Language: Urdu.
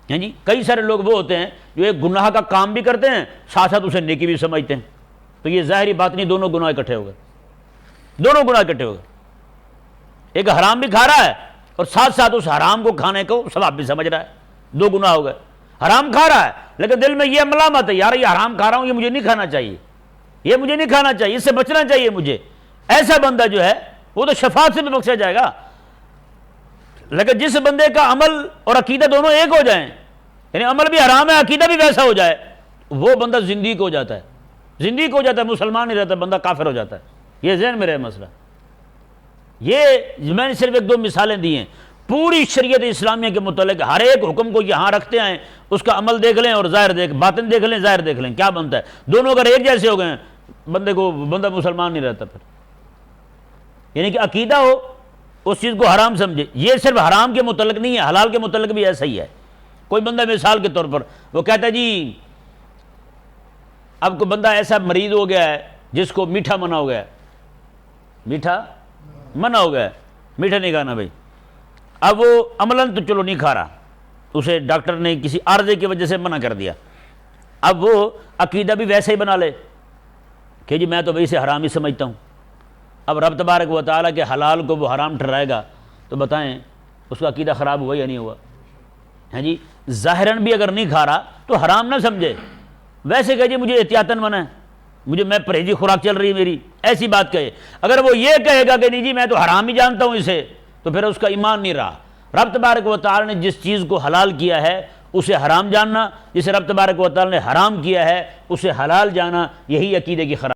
ہیں جی کئی سارے لوگ وہ ہوتے ہیں جو ایک گناہ کا کام بھی کرتے ہیں ساتھ ساتھ اسے نیکی بھی سمجھتے ہیں، تو یہ ظاہری بات نہیں، دونوں گناہ اکٹھے ہو گئے، دونوں گناہ اکٹھے ہو گئے۔ ایک حرام بھی کھا رہا ہے اور ساتھ ساتھ اس حرام کو کھانے کو ثواب بھی سمجھ رہا ہے، دو گناہ ہو گئے۔ حرام کھا رہا ہے لیکن دل میں یہ ملامت ہے، یار یہ حرام کھا رہا ہوں، یہ مجھے نہیں کھانا چاہیے، یہ مجھے نہیں کھانا چاہیے، اس سے بچنا چاہیے مجھے۔ ایسا بندہ جو ہے وہ تو شفاعت سے بھی بخشا جائے گا، لیکن جس بندے کا عمل اور عقیدہ دونوں ایک ہو جائیں، یعنی عمل بھی حرام ہے عقیدہ بھی ویسا ہو جائے، وہ بندہ زندگی کو ہو جاتا ہے، زندگی کو ہو جاتا ہے، مسلمان نہیں رہتا، بندہ کافر ہو جاتا ہے۔ یہ ذہن میں رہے مسئلہ۔ یہ میں نے صرف ایک دو مثالیں دی ہیں، پوری شریعت اسلامیہ کے متعلق ہر ایک حکم کو یہاں رکھتے ہیں، اس کا عمل دیکھ لیں اور ظاہر باطن دیکھ لیں، ظاہر دیکھ لیں، کیا بنتا ہے؟ دونوں اگر ایک جیسے ہو گئے بندہ مسلمان نہیں رہتا پھر، یعنی کہ عقیدہ ہو اس چیز کو حرام سمجھے۔ یہ صرف حرام کے متعلق نہیں ہے، حلال کے متعلق بھی ایسا ہی ہے۔ کوئی بندہ مثال کے طور پر وہ کہتا ہے جی اب کوئی بندہ ایسا مریض ہو گیا ہے جس کو میٹھا منع ہو گیا ہے، میٹھا منع ہو گیا ہے، میٹھا نہیں کھانا بھائی، اب وہ عملاً تو چلو نہیں کھا رہا، اسے ڈاکٹر نے کسی عارضے کی وجہ سے منع کر دیا، اب وہ عقیدہ بھی ویسے ہی بنا لے کہ جی میں تو بھائی اسے حرام ہی سمجھتا ہوں۔ اب رب تبارک و تعالیٰ کے حلال کو وہ حرام ٹھہرائے گا تو بتائیں اس کا عقیدہ خراب ہوا یا نہیں ہوا؟ ہیں جی ظاہراً بھی اگر نہیں کھا رہا تو حرام نہ سمجھے، ویسے کہ جی مجھے احتیاطاً منع ہے، میں پرہیزی خوراک چل رہی ہے میری، ایسی بات کہے۔ اگر وہ یہ کہے گا کہ نہیں جی میں تو حرام ہی جانتا ہوں اسے، تو پھر اس کا ایمان نہیں رہا۔ رب تبارک و تعالیٰ نے جس چیز کو حلال کیا ہے اسے حرام جاننا، جسے رب تبارک و تعالیٰ نے حرام کیا ہے اسے حلال جانا، یہی عقیدے کی خرابی